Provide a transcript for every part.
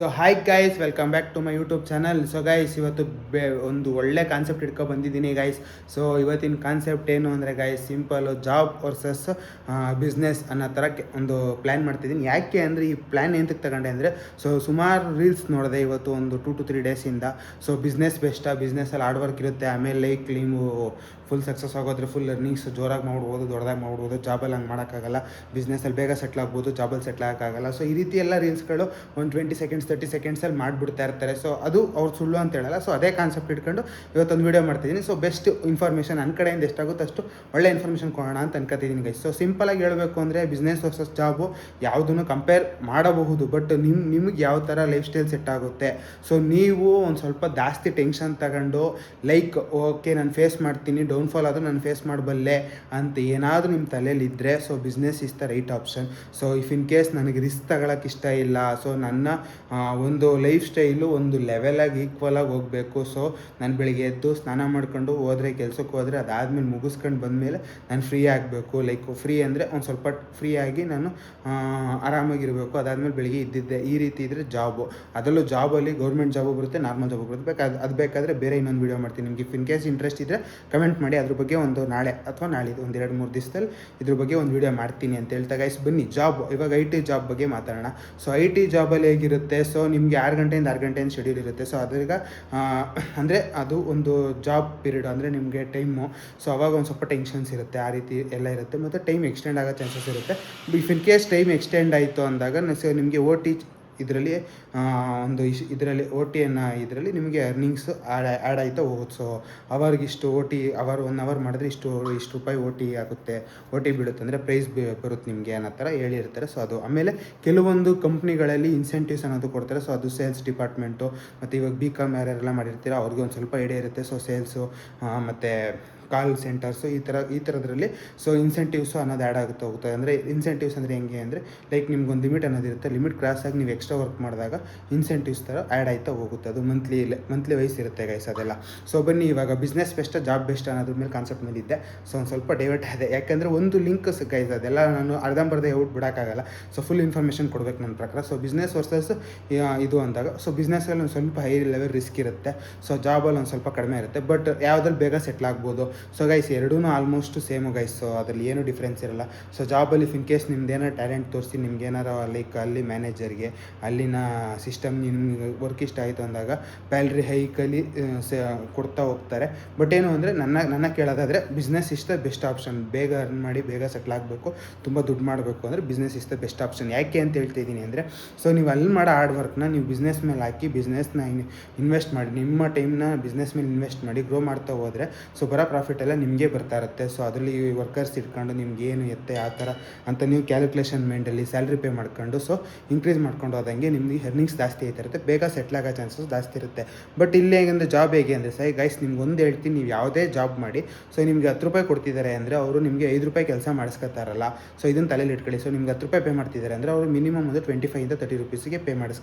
So hi guys, welcome back to my YouTube channel. So guys, ಇವತ್ತು ಒಂದು ಒಳ್ಳೆ concept ಇಟ್ಕೊ ಬಂದಿದ್ದೀನಿ ಗೈಸ್. ಸೊ ಇವತ್ತಿನ ಕಾನ್ಸೆಪ್ಟ್ ಏನು ಅಂದರೆ guys, simple job versus business ಅನ್ನೋ ಥರ ಒಂದು ಪ್ಲ್ಯಾನ್ ಮಾಡ್ತಿದ್ದೀನಿ. ಯಾಕೆ ಅಂದರೆ ಈ ಪ್ಲ್ಯಾನ್ ಎಂತಕ್ಕೆ ತಗೊಂಡೆ ಅಂದರೆ, ಸೊ ಸುಮಾರು ರೀಲ್ಸ್ ನೋಡಿದೆ ಇವತ್ತು ಒಂದು 2 to 3 ಡೇಸಿಂದ. ಸೊ ಬಿಸ್ನೆಸ್ ಬೆಸ್ಟಾ, ಬಿಸ್ನೆಸ್ಸಲ್ಲಿ ಹಾರ್ಡ್ ವರ್ಕ್ ಇರುತ್ತೆ, ಆಮೇಲೆ ಲೈಕ್ ನೀವು ಫುಲ್ ಸಕ್ಸಸ್ ಆಗೋದ್ರೆ ಫುಲ್ ಅರ್ನಿಂಗ್ಸ್ ಜೋರಾಗಿ ಮಾಡ್ಬೋದು, ದೊಡ್ಡದಾಗಿ ಮಾಡ್ಬೋದು. ಜಾಬಲ್ಲಿ ಹಂಗೆ ಮಾಡೋಕ್ಕಾಗಲ್ಲ, ಬಿಸ್ನೆಸ್ಸಲ್ಲಿ ಬೇಗ ಸೆಟ್ಲ್ ಆಗ್ಬೋದು, ಜಾಬಲ್ಲಿ ಸೆಟ್ಲ್ ಆಗೋಕ್ಕಾಗಲ್ಲ. ಸೊ ಈ ರೀತಿ ಎಲ್ಲ ರೀಲ್ಸ್ಗಳು ಒಂದು 20 ಸೆಕೆಂಡ್ಸ್ 30 ಸೆಕೆಂಡ್ಸಲ್ಲಿ ಮಾಡಿಬಿಡ್ತಾ ಇರ್ತಾರೆ. ಸೊ ಅದು ಅವ್ರು ಸುಳ್ಳು ಅಂತ ಹೇಳಲ್ಲ. ಸೊ ಅದೇ ಕಾನ್ಸೆಪ್ಟ್ ಇಟ್ಕೊಂಡು ಇವತ್ತೊಂದು ವೀಡಿಯೋ ಮಾಡ್ತಿದ್ದೀನಿ. ಸೊ ಬೆಸ್ಟ್ ಇನ್ಫಾರ್ಮೇಷನ್ ನನ್ನ ಕಡೆಯಿಂದ ಎಷ್ಟಾಗುತ್ತೋ ಅಷ್ಟು ಒಳ್ಳೆ ಇನ್ಫಾರ್ಮೇಷನ್ ಕೊಡೋಣ ಅಂತ ಅನ್ಕೋತಿದ್ದೀನಿ ಗೈಸ್. ಸೊ ಸಿಂಪಲಾಗಿ ಹೇಳಬೇಕು ಅಂದರೆ ಬಿಸ್ನೆಸ್ ವರ್ಸಸ್ ಜಾಬು ಯಾವುದನ್ನು ಕಂಪೇರ್ ಮಾಡಬಹುದು, ಬಟ್ ನಿಮ್ಗೆ ಯಾವ ಥರ ಲೈಫ್ ಸ್ಟೈಲ್ ಸೆಟ್ ಆಗುತ್ತೆ. ಸೊ ನೀವು ಒಂದು ಸ್ವಲ್ಪ ಜಾಸ್ತಿ ಟೆನ್ಷನ್ ತಗೊಂಡು ಲೈಕ್ ಓಕೆ ನಾನು ಫೇಸ್ ಮಾಡ್ತೀನಿ, ಡೌನ್ಫಾಲ್ ಆದರೂ ನಾನು ಫೇಸ್ ಮಾಡಬಲ್ಲೆ ಅಂತ ಏನಾದರೂ ನಿಮ್ಮ ತಲೆಯಲ್ಲಿ ಇದ್ದರೆ, so business is the right option. So if in case ನನಗೆ ರಿಸ್ಕ್ ತಗೊಳಕ್ಕೆ ಇಷ್ಟ ಇಲ್ಲ, ಸೊ ನನ್ನ ಒಂದು ಲೈಫ್ ಸ್ಟೈಲು ಒಂದು ಲೆವೆಲಾಗಿ ಈಕ್ವಲಾಗಿ ಹೋಗಬೇಕು. ಸೊ ನಾನು ಬೆಳಿಗ್ಗೆ ಎದ್ದು ಸ್ನಾನ ಮಾಡ್ಕೊಂಡು ಹೋದರೆ, ಕೆಲಸಕ್ಕೆ ಹೋದರೆ, ಅದಾದಮೇಲೆ ಮುಗಿಸ್ಕೊಂಡು ಬಂದಮೇಲೆ ನಾನು ಫ್ರೀ ಆಗಬೇಕು. ಲೈಕ್ ಫ್ರೀ ಅಂದರೆ ಒಂದು ಸ್ವಲ್ಪ ಫ್ರೀಯಾಗಿ ನಾನು ಆರಾಮಾಗಿರಬೇಕು. ಅದಾದಮೇಲೆ ಬೆಳಿಗ್ಗೆ ಇದ್ದಿದ್ದೆ ಈ ರೀತಿ ಇದ್ದರೆ ಜಾಬು. ಅದರಲ್ಲೂ ಜಾಬಲ್ಲಿ ಗೌರ್ಮೆಂಟ್ ಜಾಬು ಬರುತ್ತೆ, ನಾರ್ಮಲ್ ಜಾಬು ಬರುತ್ತೆ. ಅದು ಬೇಕಾದರೆ ಬೇರೆ ಇನ್ನೊಂದು ವೀಡಿಯೋ ಮಾಡ್ತೀನಿ. ನಿಮಗೆ ಇಫ್ ಇನ್ ಕೇಸ್ ಇಂಟ್ರೆಸ್ಟ್ ಇದ್ದರೆ ಕಮೆಂಟ್ ಮಾಡಿ, ಅದ್ರ ಬಗ್ಗೆ ಒಂದು ನಾಳೆ ಅಥವಾ ನಾಳಿದ್ದು ಒಂದು 2-3 ದಿವಸದಲ್ಲಿ ಇದ್ರ ಬಗ್ಗೆ ಒಂದು ವೀಡಿಯೋ ಮಾಡ್ತೀನಿ ಅಂತ ಹೇಳ್ತಾ ಗೈಸ್, ಬನ್ನಿ ಜಾಬ್ ಇವಾಗ IT ಜಾಬ್ ಬಗ್ಗೆ ಮಾತಾಡೋಣ. ಸೊ IT ಜಾಬಲ್ಲಿ ಹೇಗಿರುತ್ತೆ, ಸೊ ನಿಮಗೆ 6 ಗಂಟೆಯಿಂದ 6 ಗಂಟೆಯಿಂದ ಶೆಡ್ಯೂಲ್ ಇರುತ್ತೆ. ಸೊ ಅದ್ರಾಗ ಅಂದರೆ ಅದು ಒಂದು ಜಾಬ್ ಪೀರಿಯಡ್ ಅಂದರೆ ನಿಮಗೆ ಟೈಮು. ಸೊ ಅವಾಗ ಒಂದು ಸ್ವಲ್ಪ ಟೆನ್ಷನ್ಸ್ ಇರುತ್ತೆ, ಆ ರೀತಿ ಎಲ್ಲ ಇರುತ್ತೆ. ಮತ್ತು ಟೈಮ್ ಎಕ್ಸ್ಟೆಂಡ್ ಆಗೋ ಚಾನ್ಸಸ್ ಇರುತ್ತೆ. If in case time extend ಆಯಿತು ಅಂದಾಗ ನಿಮಗೆ OT ಇದರಲ್ಲಿ ಒಂದು ಇದರಲ್ಲಿ OT ಇದರಲ್ಲಿ ನಿಮಗೆ ಅರ್ನಿಂಗ್ಸ್ ಆ್ಯಡ್ ಆಯ್ತಾ ಹೋಗುತ್ತೆ. ಸೊ ಅವರಿಗಿಷ್ಟು OT ಅವರ್ 1 ಅವರ್ ಮಾಡಿದ್ರೆ ಇಷ್ಟು ರೂಪಾಯಿ OT ಆಗುತ್ತೆ, OT ಬೀಳುತ್ತೆ ಅಂದರೆ ಪ್ರೈಸ್ ಬರುತ್ತೆ ನಿಮಗೆ ಅನ್ನೋ ಥರ ಹೇಳಿರ್ತಾರೆ. ಸೊ ಅದು ಆಮೇಲೆ ಕೆಲವೊಂದು ಕಂಪ್ನಿಗಳಲ್ಲಿ ಇನ್ಸೆಂಟಿವ್ಸ್ ಅನ್ನೋದು ಕೊಡ್ತಾರೆ. ಸೊ ಅದು ಸೇಲ್ಸ್ ಡಿಪಾರ್ಟ್ಮೆಂಟು ಮತ್ತು ಇವಾಗ BCom ಯಾರೆಲ್ಲ ಮಾಡಿರ್ತೀರ ಅವ್ರಿಗೆ ಒಂದು ಸ್ವಲ್ಪ ಐಡಿಯಾ ಇರುತ್ತೆ. ಸೊ ಸೇಲ್ಸು ಮತ್ತು ಕಾಲ್ ಸೆಂಟರ್ಸು ಈ ಥರದ್ರಲ್ಲಿ ಸೊ ಇನ್ಸೆಂಟಿವ್ಸು ಅನ್ನೋದು ಆ್ಯಡ್ ಆಗುತ್ತೆ ಹೋಗುತ್ತೆ. ಅಂದರೆ ಇನ್ಸೆಂಟಿವ್ಸ್ ಅಂದರೆ ಹೆಂಗೆ ಅಂದರೆ ಲೈಕ್ ನಿಮ್ಗೊಂದು ಲಿಮಿಟ್ ಅನ್ನೋದಿರುತ್ತೆ. ಲಿಮಿಟ್ ಕ್ರಾಸ್ ಆಗಿ ನೀವು ಎಕ್ಸ್ಟ್ರಾ ವರ್ಕ್ ಮಾಡಿದಾಗ ಇನ್ಸೆಂಟಿವ್ಸ್ ಥರ ಆ್ಯಡ್ ಆಯ್ತಾ ಹೋಗುತ್ತೆ. ಅದು ಮಂತ್ಲಿ ವೈಸ್ ಇರುತ್ತೆ ಗೈಸ್ ಅದೆಲ್ಲ. ಸೊ ಬನ್ನಿ ಇವಾಗ ಬಿಸ್ನೆಸ್ ಬೆಸ್ಟಾ ಜಾಬ್ ಬೆಸ್ಟ್ ಅನ್ನೋದ್ರ ಮೇಲೆ ಕಾನ್ಸೆಪ್ಟ್ ಮೇಲೆ ಇದ್ದೆ. ಸೊ ಒಂದು ಸ್ವಲ್ಪ ಡೈವರ್ಟ್ ಆಗಿದೆ, ಯಾಕೆಂದರೆ ಒಂದು ಲಿಂಕ್ಸ್ ಗೈಸ್ ಅದೆಲ್ಲ ನಾನು ಅರ್ಧಂಬರ್ಧ ಹೇಳ್ಬಿಟ್ಟು ಬಿಡೋಕ್ಕಾಗಲ್ಲ. ಸೊ ಫುಲ್ ಇನ್ಫಾರ್ಮೇಷನ್ ಕೊಡಬೇಕು ನನ್ನ ಪ್ರಕಾರ. ಸೊ ಬಿಸ್ನೆಸ್ ವರ್ಸಸ್ ಇದು ಅಂದಾಗ, ಸೊ ಬಿಸ್ನೆಸ್ಸಲ್ಲಿ ಒಂದು ಸ್ವಲ್ಪ ಹೈ ಲೆವೆಲ್ ರಿಸ್ಕ್ ಇರುತ್ತೆ. ಸೊ ಜಾಬಲ್ಲಿ ಒಂದು ಸ್ವಲ್ಪ ಕಡಿಮೆ ಇರುತ್ತೆ, ಬಟ್ ಯಾವುದ್ರಲ್ಲಿ ಬೇಗ ಸೆಟ್ಲ್ ಆಗ್ಬೋದು. ಸೊ ಗೈಸ್ ಎರಡೂ ಆಲ್ಮೋಸ್ಟ್ ಸೇಮು ಗೈಸ್. ಸೊ ಅದರಲ್ಲಿ ಏನೂ ಡಿಫ್ರೆನ್ಸ್ ಇರಲ್ಲ. ಸೊ ಜಾಬಲ್ಲಿ ಇಫ್ ಇನ್ ಕೇಸ್ ನಿಮ್ದು ಏನಾರು ಟ್ಯಾಲೆಂಟ್ ತೋರಿಸಿ, ನಿಮ್ಗೆ ಏನಾರು ಲೈಕ್ ಅಲ್ಲಿ ಮ್ಯಾನೇಜರ್ಗೆ ಅಲ್ಲಿನ ಸಿಸ್ಟಮ್ ನಿಮ್ಗೆ ವರ್ಕ್ ಇಷ್ಟ ಆಯಿತು ಅಂದಾಗ ಸ್ಯಾಲ್ರಿ ಹೈಕಲ್ಲಿ ಕೊಡ್ತಾ ಹೋಗ್ತಾರೆ. ಬಟ್ ಏನು ಅಂದರೆ ನನ್ನ ಕೇಳೋದಾದರೆ business is the best option. ಬೇಗ ಅರ್ನ್ ಮಾಡಿ ಬೇಗ ಸೆಟ್ಲ್ ಆಗಬೇಕು, ತುಂಬ ದುಡ್ಡು ಮಾಡಬೇಕು ಅಂದರೆ business is the best option. ಯಾಕೆ ಅಂತ ಹೇಳ್ತಿದ್ದೀನಿ ಅಂದರೆ, ಸೊ ನೀವು ಅಲ್ಲಿ ಮಾಡೋ ಹಾರ್ಡ್ ವರ್ಕ್ನ ನೀವು ಬಿಸ್ನೆಸ್ ಮೇಲೆ ಹಾಕಿ ಬಿಸ್ನೆಸ್ನ ಇನ್ವೆಸ್ಟ್ ಮಾಡಿ, ನಿಮ್ಮ ಟೈಮ್ನ ಬಿಸ್ನೆಸ್ ಮೇಲೆ ಇನ್ವೆಸ್ಟ್ ಮಾಡಿ ಗ್ರೋ ಮಾಡ್ತಾ ಹೋದರೆ ಸೊ ಬರೋ ಪ್ರಾಫಿಟ್ ಎಲ್ಲ ನಿಮಗೆ ಬರ್ತಾ ಇರುತ್ತೆ. ಸೊ ಅದರಲ್ಲಿ ವರ್ಕರ್ಸ್ ಇಟ್ಕೊಂಡು ನಿಮ್ಗೆ ಏನು ಎತ್ತೆ ಆ ಥರ ಅಂತ ನೀವು ಕ್ಯಾಲ್ಕುಲೇಷನ್ ಮೈಂಡಲ್ಲಿ ಸ್ಯಾಲ್ರಿ ಪೇ ಮಾಡ್ಕೊಂಡು ಸೊ ಇನ್ಕ್ರೀಸ್ ಮಾಡ್ಕೊಂಡು ಹೋದಂಗೆ ನಿಮಗೆ ಅರ್ನಿಂಗ್ಸ್ ಜಾಸ್ತಿ ಆಯ್ತಾ ಇರುತ್ತೆ, ಬೇಗ ಸೆಟ್ಲ್ ಆಗೋ ಚಾನ್ಸಸ್ ಜಾಸ್ತಿ ಇರುತ್ತೆ. ಬಟ್ ಇಲ್ಲಿ ಹೇಗೆಂದರೆ ಜಾಬ್ ಹೇಗೆ ಅಂದರೆ ಸೈ ಗೈಸ್, ನಿಮ್ಗೆ ಒಂದು ಹೇಳ್ತೀನಿ, ನೀವು ಯಾವುದೇ ಜಾಬ್ ಮಾಡಿ ಸೊ ನಿಮಗೆ 10 ರೂಪಾಯಿ ಕೊಡ್ತಿದ್ದಾರೆ ಅಂದರೆ ಅವರು ನಿಮಗೆ 5 ರೂಪಾಯಿ ಕೆಲಸ ಮಾಡಿಸ್ಕೊತಾರಲ್ಲ. ಸೊ ಇದನ್ನು ತಲೆಯಲ್ಲಿ ಇಟ್ಕೊಳ್ಳಿ. ಸೊ ನಿಮ್ಗೆ 10 ರೂಪಾಯಿ ಪೇ ಮಾಡ್ತಿದ್ದಾರೆ ಅಂದರೆ ಅವರು ಮಿನಿಮಮ್ ಒಂದು 25 ಇಂದ 30 ರೂಪೀಸಿಗೆ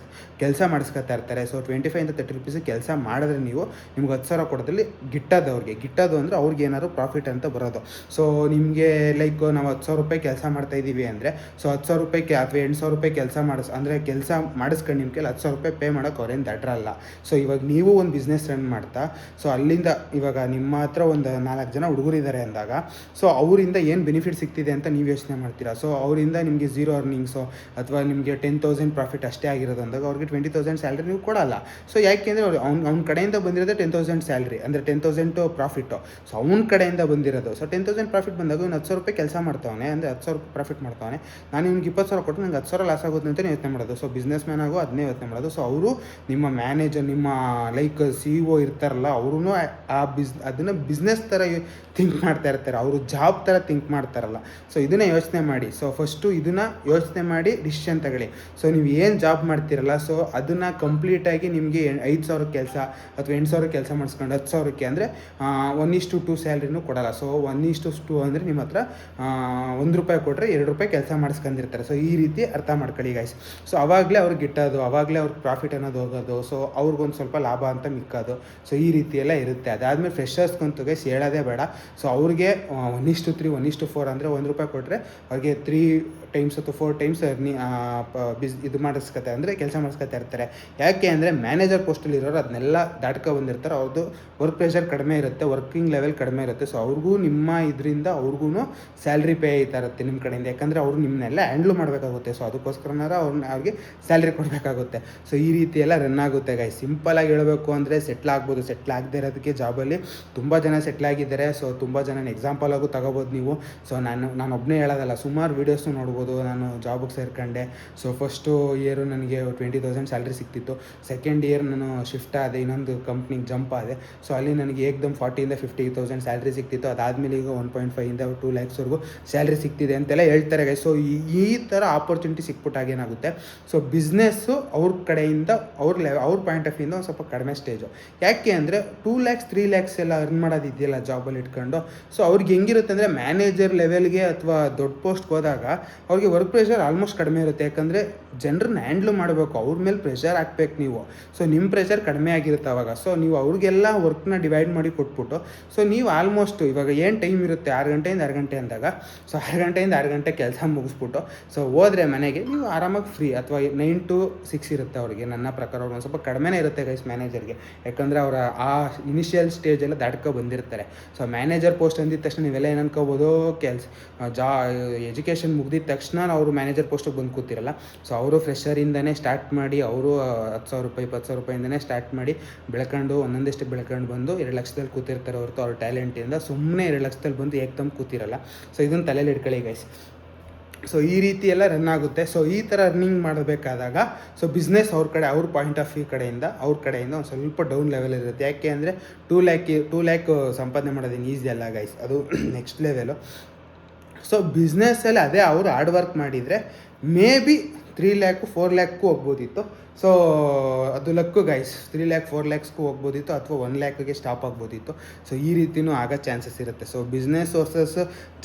ಕೆಲಸ ಮಾಡಿಸ್ಕೊತಾ ಇರ್ತಾರೆ. ಸೊ 25 ಇಂದ 30 ರೂಪೀಸಿಗೆ ಕೆಲಸ ಮಾಡಿದ್ರೆ ನೀವು ನಿಮ್ಗೆ 10,000 ಕೊಡೋದ್ರಲ್ಲಿ ಗಿಟ್ಟೋದು ಅಂದರೆ ಅವ್ರಿಗೆ ಏನಾದ್ರು ಪ್ರಾಫಿಟ್ ಅಂತ ಬರೋದು. ಸೊ ನಿಮಗೆ ಲೈಕ್ ನಾವು 10,000 ರೂಪಾಯಿ ಕೆಲಸ ಮಾಡ್ತಾಯಿದ್ದೀವಿ ಅಂದರೆ ಸೊ 10,000 ರೂಪಾಯಿ ಅಥವಾ 8,000 ರೂಪಾಯಿ ಕೆಲಸ ಕೆಲಸ ಮಾಡಿಸ್ಕೊಂಡು ನಿಮ್ಮ ಕೈಲಿ 10,000 ರೂಪಾಯಿ ಪೇ ಮಾಡೋಕೆ ಅವ್ರೇನು ದಡ್ರಲ್ಲ. ಸೊ ಇವಾಗ ನೀವು ಒಂದು ಬಿಸ್ನೆಸ್ ರನ್ ಮಾಡ್ತಾ ಸೊ ಅಲ್ಲಿಂದ ಇವಾಗ ನಿಮ್ಮ ಹತ್ರ ಒಂದು 4 ಜನ ಹುಡುಗರಿದ್ದಾರೆ ಅಂದಾಗ ಸೊ ಅವರಿಂದ ಏನು ಬೆನಿಫಿಟ್ ಸಿಗ್ತಿದೆ ಅಂತ ನೀವು ಯೋಚನೆ ಮಾಡ್ತೀರಾ. ಸೊ ಅವರಿಂದ ನಿಮಗೆ 0 ಅರ್ನಿಂಗ್ಸು ಅಥವಾ ನಿಮಗೆ 10,000 ಪ್ರಾಫಿಟ್ ಅಷ್ಟೇ ಆಗಿರೋದು ಅಂದಾಗ ಅವ್ರಿಗೆ 20,000 ಸ್ಯಾಲ್ರಿ ನೀವು ಕೊಡಲ್ಲ. ಸೊ ಯಾಕೆಂದರೆ ಅವ್ನ ಕಡೆಯಿಂದ ಬಂದಿರೋದೇ 10,000 ಸ್ಯಾಲ್ರಿ ಅಂದರೆ 10,000 ಪ್ರಾಫಿಟ್ಟು. ಸೊ ಅವ್ನ ಕಡೆಯಿಂದ ಬಂದಿರೋದು. ಸೊ 10,000 ಪ್ರಾಫಿಟ್ ಬಂದಾಗ ಇವ್ನು 10,000 ರೂಪಾಯಿ ಕೆಲಸ ಮಾಡ್ತಾವನೆ ಅಂದರೆ 10,000 ರೂಪಾಯಿ ಪ್ರಾಫಿಟ್ ಮಾಡ್ತಾವನೆ. ನಾನು ಇವ್ನಿಗೆ 20,000 ಕೊಟ್ಟು ನಂಗೆ 10,000 ಲಾಸ್ ಆಗುತ್ತೆ ಅಂತ ಯೋಚನೆ ಮಾಡೋದು. ಸೊ ಬಿಸ್ನೆಸ್ ಮ್ಯಾನ್ ಆಗೋ ಅದನ್ನೇ ಯೋಚನೆ ಮಾಡೋದು. ಸೊ ಅವರು ನಿಮ್ಮ ಮ್ಯಾನೇಜರ್, ನಿಮ್ಮ ಲೈಕ್ CEO ಇರ್ತಾರಲ್ಲ, ಅವರು ಅದನ್ನು ಬಿಸ್ನೆಸ್ ಥರ ಥಿಂಕ್ ಮಾಡ್ತಾ ಇರ್ತಾರೆ, ಅವರು ಜಾಬ್ ಥರ ಥಿಂಕ್ ಮಾಡ್ತಾರಲ್ಲ. ಸೊ ಇದನ್ನೇ ಯೋಚನೆ ಮಾಡಿ. ಸೊ ಫಸ್ಟು ಇದನ್ನು ಯೋಚನೆ ಮಾಡಿ ಡಿಸಿಷನ್ ತಗೊಳ್ಳಿ. ಸೊ ನೀವು ಏನು ಜಾಬ್ ಮಾಡ್ತಿರಲ್ಲ ಸೊ ಅದನ್ನು ಕಂಪ್ಲೀಟಾಗಿ ನಿಮಗೆ 5,000 ಕೆಲಸ ಅಥವಾ 8,000 ಕೆಲಸ ಮಾಡಿಸ್ಕೊಂಡು 10,000ಕ್ಕೆ ಅಂದರೆ 1:2 1:2 ಸ್ಯಾಲ್ರಿನೂ ಕೊಡಲ್ಲ. ಸೊ 1:2 ಅಂದರೆ ನಿಮ್ಮ ಹತ್ರ ₹1 ಕೊಟ್ಟರೆ ₹2 ಕೆಲಸ ಮಾಡಿಸ್ಕೊಂಡಿರ್ತಾರೆ. ಸೊ ಈ ರೀತಿ ಅರ್ಥ ಮಾಡ್ಕೊಳ್ಳಿ ಗೈಸ್. ಸೊ ಅವಾಗಲೇ ಅವ್ರಿಗೆ ಗಿಟ್ಟೋದು, ಅವಾಗಲೇ ಅವ್ರಿಗೆ ಪ್ರಾಫಿಟ್ ಅನ್ನೋದು ಹೋಗೋದು, ಸೊ ಅವ್ರಿಗೊಂದು ಸ್ವಲ್ಪ ಲಾಭ ಅಂತ ಮಿಕ್ಕೋದು. ಸೊ ಈ ರೀತಿ ಎಲ್ಲ ಇರುತ್ತೆ. ಅದಾದಮೇಲೆ ಫ್ರೆಶರ್ಸ್ಗಂತೂ ಗೈಸ್ ಹೇಳೋದೇ ಬೇಡ. ಸೊ ಅವ್ರಿಗೆ 1:3 1:4 ಅಂದರೆ ₹1 ಕೊಟ್ಟರೆ ಅವ್ರಿಗೆ 3 ಟೈಮ್ಸ್ ಅಥವಾ 4 ಟೈಮ್ಸ್ ಇದು ಮಾಡಿಸ್ಕೊತಾರೆ, ಅಂದರೆ ಕೆಲಸ ಮಾಡಿಸ್ಕೊತಾ ಇರ್ತಾರೆ. ಯಾಕೆ ಅಂದರೆ ಮ್ಯಾನೇಜರ್ ಪೋಸ್ಟಲ್ಲಿ ಇರೋರು ಅದನ್ನೆಲ್ಲ ದಾಟ್ಕೊ ಬಂದಿರ್ತಾರೆ. ಅವ್ರದ್ದು ವರ್ಕ್ ಪ್ರೆಷರ್ ಕಡಿಮೆ ಇರುತ್ತೆ, ವರ್ಕಿಂಗ್ ಲೆವೆಲ್ ಕಡಿಮೆ ಇರುತ್ತೆ. ಸೊ ಅವ್ರಿಗೂ ನಿಮ್ಮ ಇದರಿಂದ ಅವ್ರಿಗೂ ಸ್ಯಾಲ್ರಿ ಪೇ ಆಯ್ತಾ ಇರುತ್ತೆ ನಿಮ್ಮ ಕಡೆಯಿಂದ. ಯಾಕಂದರೆ ಅವರು ನಿಮ್ಮನ್ನೆಲ್ಲ ಹ್ಯಾಂಡ್ಲ್ ಮಾಡಬೇಕಾಗುತ್ತೆ. ಸೊ ಅದಕ್ಕೋಸ್ಕರನಾರ ಅವ್ರಿಗೆ ಸ್ಯಾಲ್ರಿ ಕೊಡಬೇಕಾಗುತ್ತೆ. ಸೊ ಈ ರೀತಿ ಎಲ್ಲ ರನ್ ಆಗುತ್ತೆ ಗೈಸ್. ಸಿಂಪಲಾಗಿ ಹೇಳಬೇಕು ಅಂದರೆ ಸೆಟ್ಲ್ ಆಗ್ಬೋದು. ಸೆಟ್ಲ್ ಆಗದೆ ಇರೋದಕ್ಕೆ ಜಾಬಲ್ಲಿ ತುಂಬ ಜನ ಸೆಟ್ಲ್ ಆಗಿದ್ದಾರೆ. ಸೊ ತುಂಬ ಜನ ಎಕ್ಸಾಂಪಲ್ ಆಗು ತಗೋಬೋದು ನೀವು. ಸೊ ನಾನು ಒಬ್ಬನೇ ಹೇಳೋದಲ್ಲ, ಸುಮಾರು ವೀಡಿಯೋಸ್ನು ನೋಡ್ಬೋದು. ನಾನು ಜಾಬಿಗೆ ಸೇರ್ಕೊಂಡೆ. ಸೊ ಫಸ್ಟು ಇಯರು ನನಗೆ 20,000 ಸ್ಯಾಲ್ರಿ ಸಿಕ್ತಿತ್ತು. ಸೆಕೆಂಡ್ ಇಯರ್ ನಾನು ಶಿಫ್ಟ್ ಆದೆ, ಇನ್ನೊಂದು ಕಂಪ್ನಿಗೆ ಜಂಪ್ ಆದೆ. ಸೊ ಅಲ್ಲಿ ನನಗೆ ಏಕ್ದಮ್ 40,000 to 50,000 ಸ್ಯಾಲ್ರಿ ಸಿಕ್ತಿತ್ತು. ಅದಾದಮೇಲೆ ಈಗ 1.5 to 2 lakhsವರೆಗೂ ಸ್ಯಾಲ್ರಿ ಸಿಗ್ತಿದೆ ಅಂತೆಲ್ಲ ಹೇಳ್ತಾರೆ ಗೈಸ್. ಸೊ ಈ ಥರ ಆಪರ್ಚುನಿಟಿ ಸಿಕ್ಬಿಟ್ಟಾಗ ಏನಾಗುತ್ತೆ, ಸೊ ಬಿಸ್ನೆಸ್ಸು ಅವ್ರ ಕಡೆಯಿಂದ ಅವ್ರ ಪಾಯಿಂಟ್ ಆಫ್ ವ್ಯೂಯಿಂದ ಒಂದು ಸ್ವಲ್ಪ ಕಡಿಮೆ ಸ್ಟೇಜು. ಯಾಕೆ ಅಂದರೆ 2 lakhs 3 lakhs ಎಲ್ಲ ಅರ್ನ್ ಮಾಡೋದಿದೆಯಲ್ಲ ಜಾಬಲ್ಲಿ ಇಟ್ಕೊಂಡು. ಸೊ ಅವ್ರಿಗೆ ಹೆಂಗಿರುತ್ತೆ ಅಂದರೆ ಮ್ಯಾನೇಜರ್ ಲೆವೆಲ್ಗೆ ಅಥವಾ ದೊಡ್ಡ ಪೋಸ್ಟ್ಗೆ ಹೋದಾಗ ಅವ್ರಿಗೆ ವರ್ಕ್ ಪ್ರೆಷರ್ ಆಲ್ಮೋಸ್ಟ್ ಕಡಿಮೆ ಇರುತ್ತೆ. ಯಾಕಂದರೆ ಜನರನ್ನ ಹ್ಯಾಂಡ್ಲ್ ಮಾಡಬೇಕು, ಅವ್ರ ಮೇಲೆ ಪ್ರೆಷರ್ ಹಾಕ್ಬೇಕು ನೀವು. ಸೊ ನಿಮ್ಮ ಪ್ರೆಷರ್ ಕಡಿಮೆ ಆಗಿರುತ್ತೆ ಅವಾಗ. ಸೊ ನೀವು ಅವ್ರಿಗೆಲ್ಲ ವರ್ಕ್ನ ಡಿವೈಡ್ ಮಾಡಿ ಕೊಟ್ಬಿಟ್ಟು, ಸೊ ನೀವು ಆಲ್ಮೋಸ್ಟ್ ಇವಾಗ ಏನು ಟೈಮ್ ಇರುತ್ತೆ 6 ಗಂಟೆಯಿಂದ 6 ಗಂಟೆ ಅಂದಾಗ, ಸೊ 6 ಗಂಟೆಯಿಂದ 6 ಗಂಟೆ ಕೆಲಸ ಮುಗಿಸ್ಬಿಟ್ಟು ಸೊ ಹೋದರೆ ಮನೆಗೆ ನೀವು ಆರಾಮಾಗಿ ಫ್ರೀ. ಅಥವಾ 9 to 6 ಇರುತ್ತೆ ಅವ್ರಿಗೆ. ನನ್ನ ಪ್ರಕಾರ ಅವ್ರಿಗೆ ಒಂದು ಸ್ವಲ್ಪ ಕಡಿಮೆನೇ ಇರುತ್ತೆ ಗೈಸ್ ಮ್ಯಾನೇಜರ್ಗೆ. ಯಾಕಂದರೆ ಅವರ ಆ ಇನಿಷಿಯಲ್ ಸ್ಟೇಜೆಲ್ಲ ದಾಟ್ಕೊ ಬಂದಿರ್ತಾರೆ. ಸೊ ಮ್ಯಾನೇಜರ್ ಪೋಸ್ಟ್ ಅಂದಿದ ತಕ್ಷಣ ನೀವೆಲ್ಲ ಏನು ಅನ್ಕೋಬೋದು, ಎಜುಕೇಷನ್ ಮುಗ್ದಿದ ತಕ್ಷಣ ಅವರು ಮ್ಯಾನೇಜರ್ ಪೋಸ್ಟಿಗೆ ಬಂದು ಕೂತಿರಲ್ಲ. ಸೊ ಅವರು ಫ್ರೆಷರಿಂದನೇ ಸ್ಟಾರ್ಟ್ ಮಾಡಿ, ಅವರು ₹10,000 ₹20,000ಇಂದನೇ ಸ್ಟಾರ್ಟ್ ಮಾಡಿ ಬೆಳ್ಕೊಂಡು ಒಂದೊಂದಿಷ್ಟು ಬೆಳ್ಕೊಂಡು ಬಂದು 2 ಲಕ್ಷದಲ್ಲಿ ಕೂತಿರ್ತಾರೆ ಹೊರತು ಅವ್ರ ಟ್ಯಾಲೆಂಟಿಂದ. ಸುಮ್ಮನೆ 2 ಲಕ್ಷದಲ್ಲಿ ಬಂದು ಏಕ್ದಮ್ ಕೂತಿರಲ್ಲ. ಸೊ ಇದನ್ನು ತಲೆಯಲ್ಲಿ ಇಟ್ಕೊಳ್ಳಿ ಗೈಸ್. ಸೊ ಈ ರೀತಿ ಎಲ್ಲ ರನ್ ಆಗುತ್ತೆ. ಸೊ ಈ ಥರ ರನ್ನಿಂಗ್ ಮಾಡಬೇಕಾದಾಗ ಸೊ ಬಿಸ್ನೆಸ್ ಅವ್ರ ಪಾಯಿಂಟ್ ಆಫ್ ವ್ಯೂ ಕಡೆಯಿಂದ ಒಂದು ಸ್ವಲ್ಪ ಡೌನ್ ಲೆವೆಲ್ ಇರುತ್ತೆ. ಯಾಕೆ ಅಂದರೆ 2 lakh ಸಂಪಾದನೆ ಮಾಡೋದೇನು ಈಸಿ ಅಲ್ಲ ಗೈಸ್, ಅದು ನೆಕ್ಸ್ಟ್ ಲೆವೆಲು. ಸೊ ಬಿಸ್ನೆಸ್ಸಲ್ಲಿ ಅದೇ ಅವರು ಹಾರ್ಡ್ ವರ್ಕ್ ಮಾಡಿದರೆ ಮೇ ಬಿ 3 lakh 4 lakhಗೂ ಹೋಗ್ಬೋದಿತ್ತು. ಸೊ ಅದು ಲಕ್ಕು ಗೈಸ್. 3 lakh 4 lakhsಗೂ ಹೋಗ್ಬೋದಿತ್ತು, ಅಥವಾ 1 lakhಗೆ ಸ್ಟಾಪ್ ಆಗ್ಬೋದಿತ್ತು. ಸೊ ಈ ರೀತಿಯೂ ಆಗೋ ಚಾನ್ಸಸ್ ಇರುತ್ತೆ. ಸೊ ಬಿಸ್ನೆಸ್ ವರ್ಸಸ್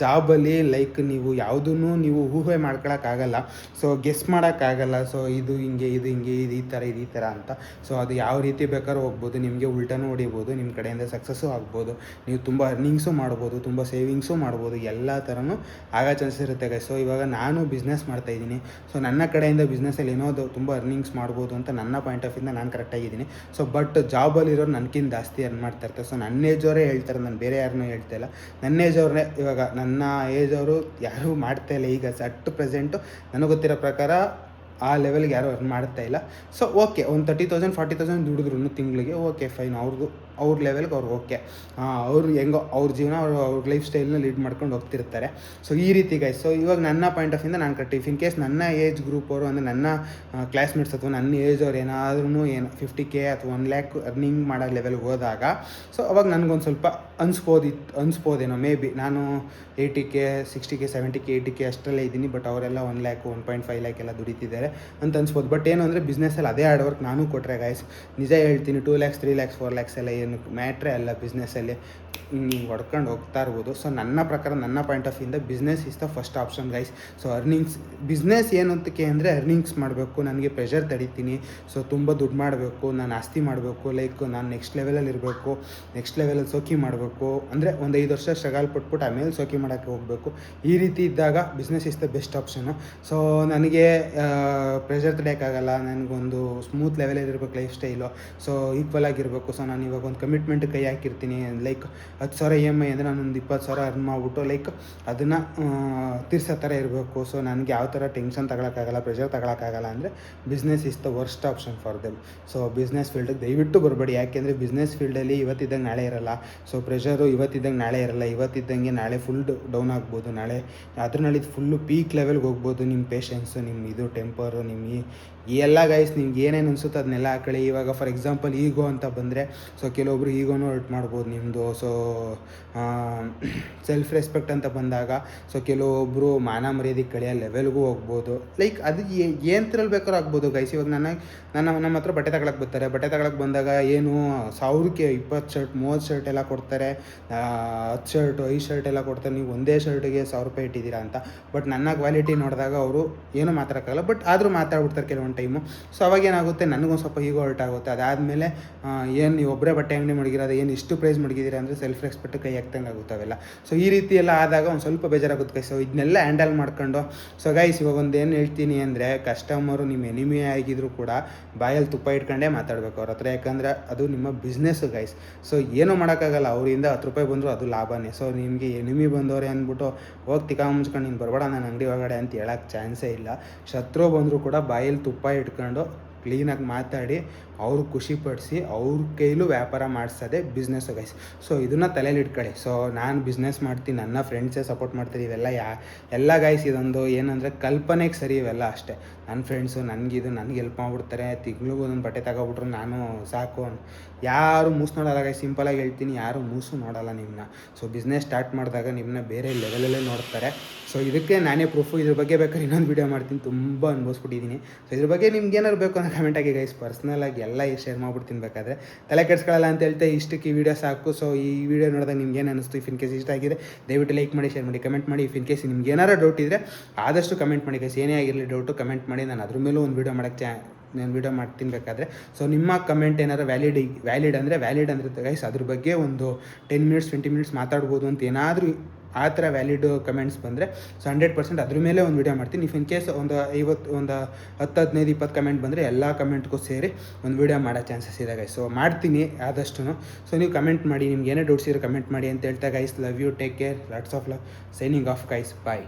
ಜಾಬಲ್ಲಿ ಲೈಕ್ ನೀವು ಯಾವುದನ್ನು ನೀವು ಊಹೆ ಮಾಡ್ಕೊಳಕ್ಕಾಗಲ್ಲ. ಸೊ ಗೆಸ್ ಮಾಡೋಕ್ಕಾಗಲ್ಲ. ಸೊ ಇದು ಹಿಂಗೆ ಇದು ಈ ಥರ ಅಂತ. ಸೊ ಅದು ಯಾವ ರೀತಿ ಬೇಕಾದ್ರೂ ಹೋಗ್ಬೋದು. ನಿಮಗೆ ಉಲ್ಟನೂ ಹೊಡಿಬೋದು, ನಿಮ್ಮ ಕಡೆಯಿಂದ ಸಕ್ಸಸ್ಸು ಆಗ್ಬೋದು, ನೀವು ತುಂಬ ಅರ್ನಿಂಗ್ಸು ಮಾಡ್ಬೋದು, ತುಂಬ ಸೇವಿಂಗ್ಸು ಮಾಡ್ಬೋದು, ಎಲ್ಲ ಥರನೂ ಆಗೋ ಚಾನ್ಸಸ್ ಇರುತ್ತೆ ಗೈಸ್. ಸೊ ಇವಾಗ ನಾನು ಬಿಸ್ನೆಸ್ ಮಾಡ್ತಾಯಿದ್ದೀನಿ. ಸೊ ನನ್ನ ಕಡೆಯಿಂದ ಬಿಸ್ನೆಸ್ಸಲ್ಲಿ ಏನೋ ತುಂಬ ಅರ್ನಿಂಗ್ಸ್ ಮಾಡ್ಬೋದು ಅಂತ ನನ್ನ ಪಾಯಿಂಟ್ ಆಫ್ ವ್ಯೂಯಿಂದ ನಾನು ಕರೆಕ್ಟಾಗಿದ್ದೀನಿ. ಸೊ ಬಟ್ ಜಾಬಲ್ಲಿರೋರು ನನಗಿಂತ ಜಾಸ್ತಿ ಅರ್ನ್ ಮಾಡ್ತಾಯಿರ್ತಾರೆ. ಸೊ ನನ್ನ ಏಜವರೇ ಹೇಳ್ತಾರೆ, ನಾನು ಬೇರೆ ಯಾರನ್ನೂ ಹೇಳ್ತಾ ಇಲ್ಲ. ನನ್ನ ಏಜವ್ರನ್ನೇ, ಇವಾಗ ನನ್ನ ಏಜವರು ಯಾರೂ ಮಾಡ್ತಾಯಿಲ್ಲ ಈಗ ಅಟ್ ಪ್ರೆಸೆಂಟು. ನನಗೆ ಗೊತ್ತಿರೋ ಪ್ರಕಾರ ಆ ಲೆವೆಲ್ಗೆ ಯಾರೂ ಅರ್ನ್ ಮಾಡ್ತಾಯಿಲ್ಲ. ಸೊ ಓಕೆ, ಒಂದು 30,000 40,000 ದುಡಿದ್ರು ತಿಂಗಳಿಗೆ, ಓಕೆ ಫೈನ್, ಅವ್ರ ಲೆವೆಲ್ಗೆ ಅವ್ರಿಗೆ ಓಕೆ. ಅವ್ರು ಹೆಂಗೋ ಅವ್ರ ಜೀವನ ಅವ್ರ ಲೈಫ್ ಸ್ಟೈಲ್ನ ಲೀಡ್ ಮಾಡ್ಕೊಂಡು ಹೋಗ್ತಿರ್ತಾರೆ. ಸೊ ಈ ರೀತಿ ಗೈಸ್. ಸೊ ಇವಾಗ ನನ್ನ ಪಾಯಿಂಟ್ ಆಫ್ ವ್ಯೂಯಿಂದ ನಾನು ಕರೆಕ್ಟ್. ಇನ್ ಕೇಸ್ ನನ್ನ ಏಜ್ ಗ್ರೂಪ್ ಅವರು ಅಂದರೆ ನನ್ನ ಕ್ಲಾಸ್ಮೇಟ್ಸ್ ಅಥವಾ ನನ್ನ ಏಜ್ ಅವ್ರು ಏನಾದ್ರೂ 50K ಅಥವಾ 1 lakh ಅರ್ನಿಂಗ್ ಮಾಡೋ ಲೆವೆಲ್ಗೆ ಹೋದಾಗ, ಸೊ ಅವಾಗ ನನಗೊಂದು ಸ್ವಲ್ಪ ಅನ್ಸ್ಬೋದೇನೋ ಮೇ ಬಿ. ನಾನು 80K 60K 70K 80K ಅಷ್ಟರಲ್ಲೇ ಇದ್ದೀನಿ, ಬಟ್ ಅವರೆಲ್ಲ 1 lakh 1.5 lakh ಎಲ್ಲ ದುಡಿತಿದ್ದಾರೆ ಅಂತ ಅನ್ಸ್ಬೋದು. ಬಟ್ ಏನು ಅಂದರೆ ಬಿಸ್ನೆಸ್ಸಲ್ಲಿ ಅದೇ ಹಾರ್ಡ್ ವರ್ಕ್ ನಾನು ಕೊಟ್ಟರೆ ಗೈಸ್, ನಿಜ ಹೇಳ್ತೀನಿ, 2 lakhs 3 lakhs 4 lakhs ಎಲ್ಲ ಏನು ಮ್ಯಾಟ್ರೇ ಅಲ್ಲ ಬಿಸ್ನೆಸ್ಸಲ್ಲಿ. ಹಿಂಗೆ ಹೊಡ್ಕೊಂಡು ಹೋಗ್ತಾ ಇರ್ಬೋದು. ಸೊ ನನ್ನ ಪ್ರಕಾರ, ನನ್ನ ಪಾಯಿಂಟ್ ಆಫ್ ವ್ಯೂಯಿಂದ business is the first option guys. So earnings business ಏನಂತಕ್ಕೆ ಅಂದರೆ ಅರ್ನಿಂಗ್ಸ್ ಮಾಡಬೇಕು, ನನಗೆ ಪ್ರೆಷರ್ ತಡಿತೀನಿ, ಸೊ ತುಂಬ ದುಡ್ಡು ಮಾಡಬೇಕು, ನಾನು ಆಸ್ತಿ ಮಾಡಬೇಕು, ಲೈಕ್ ನಾನು ನೆಕ್ಸ್ಟ್ ಲೆವೆಲಲ್ಲಿ ಇರಬೇಕು, ನೆಕ್ಸ್ಟ್ ಲೆವೆಲಲ್ಲಿ ಸೋಕಿ ಮಾಡಬೇಕು, ಅಂದರೆ ಒಂದು 5 ವರ್ಷ ಸ್ಟ್ರಗಲ್ ಪಟ್ಬಿಟ್ಟು ಆಮೇಲೆ ಸೋಕಿ ಮಾಡೋಕ್ಕೆ ಹೋಗಬೇಕು. ಈ ರೀತಿ ಇದ್ದಾಗ business is the best option. So ನನಗೆ ಪ್ರೆಷರ್ ತಡೆಯೋಕ್ಕಾಗಲ್ಲ, ನನಗೊಂದು ಸ್ಮೂತ್ ಲೆವೆಲಲ್ಲಿ ಇರಬೇಕು ಲೈಫ್ ಸ್ಟೈಲು, ಸೊ ಈಕ್ವಲ್ ಆಗಿರಬೇಕು. ಸೊ ನಾನು ಇವಾಗ ಒಂದು ಕಮಿಟ್ಮೆಂಟ್ ಕೈ ಹಾಕಿರ್ತೀನಿ, ಲೈಕ್ 10,000 EMI ಅಂದರೆ ನಾನೊಂದು 20,000 ಅರ್ನ್ ಮಾಡಿಬಿಟ್ಟು ಲೈಕ್ ಅದನ್ನು ತೀರ್ಸೋ ಥರ ಇರಬೇಕು. ಸೊ ನನಗೆ ಯಾವ ಥರ ಟೆನ್ಷನ್ ತಗೊಳಕ್ಕಾಗಲ್ಲ, ಪ್ರೆಷರ್ ತಗೊಳಕ್ಕಾಗಲ್ಲ ಅಂದರೆ business is the worst option for them. So business ಫೀಲ್ಡಿಗೆ ದಯವಿಟ್ಟು ಬರಬೇಡಿ. ಯಾಕೆಂದರೆ ಬಿಸ್ನೆಸ್ ಫೀಲ್ಡಲ್ಲಿ ಇವತ್ತಿದ್ದಂಗೆ ನಾಳೆ ಇರಲ್ಲ. ಸೊ ಪ್ರೆಷರು ಇವತ್ತಿದ್ದಂಗೆ ನಾಳೆ ಇರಲ್ಲ, ಇವತ್ತಿದ್ದಂಗೆ ನಾಳೆ ಫುಲ್ ಡೌನ್ ಆಗ್ಬೋದು, ನಾಳೆ ಅದ್ರಲ್ಲಿ ಫುಲ್ಲು ಪೀಕ್ ಲೆವೆಲ್ಗೆ ಹೋಗ್ಬೋದು. ನಿಮ್ಮ ಪೇಷನ್ಸು, ನಿಮ್ಮ ಇದು ಟೆಂಪರು, ನಿಮ್ಮ ಈ ಎಲ್ಲ ಗೈಸ್ ನಿಮ್ಗೆ ಏನೇನು ಅನಿಸುತ್ತೆ ಅದನ್ನೆಲ್ಲ ಹಾಕೊಳ್ಳಿ. ಇವಾಗ ಫಾರ್ ಎಕ್ಸಾಂಪಲ್ ಈಗೋ ಅಂತ ಬಂದರೆ, ಸೊ ಕೆಲವೊಬ್ರು ಈಗೋನೂ ಹರ್ಟ್ ಮಾಡ್ಬೋದು ನಿಮ್ಮದು. ಸೊ ಸೆಲ್ಫ್ ರೆಸ್ಪೆಕ್ಟ್ ಅಂತ ಬಂದಾಗ ಸೊ ಕೆಲವೊಬ್ಬರು ಮಾನ ಮರ್ಯಾದೆ ಕಳೆಯೋ ಲೆವೆಲ್ಗೂ ಹೋಗ್ಬೋದು. ಲೈಕ್ ಅದು ಏನರಲ್ಲಿ ಬೇಕಾದ್ರೂ ಆಗ್ಬೋದು ಗೈಸ್. ಇವಾಗ ನಮ್ಮ ಹತ್ರ ಬಟ್ಟೆ ತಗೊಳಕ್ಕೆ ಬರ್ತಾರೆ. ಬಟ್ಟೆ ತಗೊಳಕ್ಕೆ ಬಂದಾಗ ಏನು 1000ಕ್ಕೆ 20 ಶರ್ಟ್ 30 ಶರ್ಟ್ ಎಲ್ಲ ಕೊಡ್ತಾರೆ, 10 ಶರ್ಟು 5 ಶರ್ಟ್ ಎಲ್ಲ ಕೊಡ್ತಾರೆ. ನೀವು ಒಂದೇ ಶರ್ಟಿಗೆ 1000 ರೂಪಾಯಿ ಇಟ್ಟಿದ್ದೀರಾ ಅಂತ. ಬಟ್ ನನ್ನ ಕ್ವಾಲಿಟಿ ನೋಡಿದಾಗ ಅವರು ಏನೂ ಮಾತಾಡೋಕ್ಕಾಗಲ್ಲ, ಬಟ್ ಆದರೂ ಮಾತಾಡ್ಬಿಡ್ತಾರೆ ಕೆಲವೊಂದು ಟೈಮು. ಸೊ ಅವಾಗ ಏನಾಗುತ್ತೆ, ನನಗೊಂದು ಸ್ವಲ್ಪ ಈಗೋ ಹರ್ಟ್ ಆಗುತ್ತೆ. ಅದಾದಮೇಲೆ ಏನು ನೀವು ಒಬ್ಬರೇ ಬಟ್ಟೆ ಅಂಗಡಿ ಮಡಗಿರೋದು, ಏನು ಇಷ್ಟು ಪ್ರೈಸ್ ಮಡಗಿದ್ದೀರಾ ಅಂದರೆ ಸೆಲ್ಫ್ ರೆಸ್ಪೆಕ್ಟ್ ಕೈ ಹಾಕ್ದಂಗೆ ಆಗುತ್ತೆ ಅವೆಲ್ಲ. ಸೊ ಈ ರೀತಿ ಎಲ್ಲ ಆದಾಗ ಒಂದು ಸ್ವಲ್ಪ ಬೇಜಾರಾಗುತ್ತೆ ಗೈಸ್. ಸೊ ಇದನ್ನೆಲ್ಲ ಹ್ಯಾಂಡಲ್ ಮಾಡ್ಕೊಂಡು, ಸೊ ಗೈಸ್ ಇವಾಗ ಒಂದು ಏನು ಹೇಳ್ತೀನಿ ಅಂದರೆ, ಕಸ್ಟಮರು ನಿಮ್ಮ ಎನಿಮಿ ಆಗಿದ್ರು ಕೂಡ ಬಾಯಲ್ಲಿ ತುಪ್ಪ ಇಟ್ಕೊಂಡೇ ಮಾತಾಡಬೇಕು ಅವ್ರ ಹತ್ರ. ಯಾಕಂದರೆ ಅದು ನಿಮ್ಮ ಬಿಸ್ನೆಸ್ಸು ಗೈಸ್. ಸೊ ಏನೂ ಮಾಡೋಕ್ಕಾಗಲ್ಲ, ಅವರಿಂದ 10 ರೂಪಾಯಿ ಬಂದರೂ ಅದು ಲಾಭನೇ. ಸೊ ನಿಮಗೆ ಎನಿಮಿ ಬಂದವ್ರೆ ಅಂದ್ಬಿಟ್ಟು ಹೋಗಿ ತಿಕ್ಕ ಮುಂಚ್ಕೊಂಡು ನೀನು ಬರಬೇಡ ನನ್ನ ಅಂಗಡಿ ಒಳಗಡೆ ಅಂತ ಹೇಳೋಕ್ಕೆ ಚಾನ್ಸೇ ಇಲ್ಲ. ಶತ್ರು ಬಂದರೂ ಕೂಡ ಬಾಯಲ್ಲಿ ತುಪ್ಪ ಇಟ್ಕೊಂಡು ಕ್ಲೀನಾಗಿ ಮಾತಾಡಿ ಅವ್ರು ಖುಷಿಪಡಿಸಿ ಅವ್ರ ಕೈಲೂ ವ್ಯಾಪಾರ ಮಾಡಿಸೋದೇ ಬಿಸ್ನೆಸ್ಸು ಗೈಸ್. ಸೊ ಇದನ್ನು ತಲೆಯಲ್ಲಿ ಇಟ್ಕೊಳ್ಳಿ. ಸೊ ನಾನು ಬಿಸ್ನೆಸ್ ಮಾಡ್ತೀನಿ, ನನ್ನ ಫ್ರೆಂಡ್ಸೇ ಸಪೋರ್ಟ್ ಮಾಡ್ತಾರೆ, ಇವೆಲ್ಲ ಎಲ್ಲ ಗೈಸ್ ಇದೊಂದು ಏನಂದರೆ ಕಲ್ಪನೆಗೆ ಸರಿ ಇವೆಲ್ಲ ಅಷ್ಟೇ. ನನ್ನ ಫ್ರೆಂಡ್ಸು ನನಗೆ ಹೆಲ್ಪ್ ಮಾಡಿಬಿಡ್ತಾರೆ, ತಿಂಗ್ಳಿಗೆ ಒಂದೊಂದು ಬಟ್ಟೆ ತಗೊಬಿಟ್ರು ನಾನು ಸಾಕು. ಯಾರು ಮೂಸು ನೋಡೋಲ್ಲ ಗೈಸ್, ಸಿಂಪಲಾಗಿ ಹೇಳ್ತೀನಿ, ಯಾರು ಮೂಸು ನೋಡೋಲ್ಲ ನಿಮ್ಮನ್ನ. ಸೊ ಬಿಸ್ನೆಸ್ ಸ್ಟಾರ್ಟ್ ಮಾಡಿದಾಗ ನಿಮ್ಮನ್ನ ಬೇರೆ ಲೆವೆಲಲ್ಲೇ ನೋಡ್ತಾರೆ. ಸೊ ಇದಕ್ಕೆ ನಾನೇ ಪ್ರೂಫು. ಇದ್ರ ಬಗ್ಗೆ ಬೇಕಾದ್ರೆ ಇನ್ನೊಂದು ವೀಡಿಯೋ ಮಾಡ್ತೀನಿ, ತುಂಬ ಅನ್ಭವಿಸ್ಬಿಟ್ಟಿದ್ದೀನಿ. ಸೊ ಇದ್ರ ಬಗ್ಗೆ ನಿಮ್ಗೆ ಏನಾದ್ರು ಬೇಕು ಅಂತ ಕಮೆಂಟ್ ಆಗಿ ಗೈಸ್. ಪರ್ಸ್ನಲಾಗಿ ಎಲ್ಲ ಶೇರ್ ಮಾಡ್ಬಿಡ್ತೀನಿ, ಬೇಕಾದರೆ ತಲೆ ಕೆಡ್ಸ್ಕೊಳ್ಳಲ್ಲ ಅಂತ ಹೇಳ್ತಾ ಇಷ್ಟಕ್ಕೆ ಈ ವಿಡಿಯೋ ಸಾಕು. ಸೊ ಈ ವಿಡಿಯೋ ನೋಡಿದಾಗ ನಿಮ್ಗೆ ಏನು ಅನಿಸ್ತು? ಇಫ್ ಇನ್ ಕೇಸ್ ಇಷ್ಟ ಆಗಿದೆ ದಯವಿಟ್ಟು ಲೈಕ್ ಮಾಡಿ, ಶೇರ್ ಮಾಡಿ, ಕಮೆಂಟ್ ಮಾಡಿ. ಇಫ್ ಇನ್ ಕೇಸ್ ನಿಮ್ಗೆ ಏನಾರು ಡೌಟ್ ಇದ್ದರೆ ಆದಷ್ಟು ಕಮೆಂಟ್ ಮಾಡಿ ಗೈಸ್. ಏನೇ ಆಗಿರಲಿ ಡೌಟು ಕಮೆಂಟ್ ಮಾಡಿ, ನಾನು ಅದ್ರ ಮೇಲೂ ಒಂದು ವೀಡಿಯೋ ಮಾಡೋಕ್ಕೆ ನಾನು ವೀಡಿಯೋ ಮಾಡ್ತೀನಿ ಬೇಕಾದರೆ. ಸೊ ನಿಮ್ಮ ಕಮೆಂಟ್ ಏನಾರು ವ್ಯಾಲಿಡ್ ಅಂದರೆ ಗೈಸ್ ಅದ್ರ ಬಗ್ಗೆ ಒಂದು 10 ಮಿನಿಟ್ಸ್ 20 ಮಿನಿಟ್ಸ್ ಮಾತಾಡ್ಬೋದು ಅಂತ ಏನಾದರೂ ಆ ಥರ ವ್ಯಾಲಿಡ್ ಕಮೆಂಟ್ಸ್ ಬಂದರೆ ಸೊ 100% ಅದ್ರ ಮೇಲೆ ಒಂದು ವೀಡಿಯೋ ಮಾಡ್ತೀನಿ. ಇಫ್ ಇನ್ ಕೇಸ್ ಒಂದು 10 15 20 ಕಮೆಂಟ್ ಬಂದರೆ ಎಲ್ಲ ಕಮೆಂಟ್ಗೂ ಸೇರಿ ಒಂದು ವೀಡಿಯೋ ಮಾಡೋ ಚಾನ್ಸಸ್ ಇದೆ ಗೈಸ್. ಸೊ ಮಾಡ್ತೀನಿ ಆದಷ್ಟು. ಸೊ ನೀವು ಕಮೆಂಟ್ ಮಾಡಿ, ನಿಮ್ಗೆ ಏನೇ ಡೌಟ್ಸ್ ಇರೋ ಕಮೆಂಟ್ ಮಾಡಿ ಅಂತ ಹೇಳ್ತಾ guys. Love you, take care, lots of love, signing off guys, bye.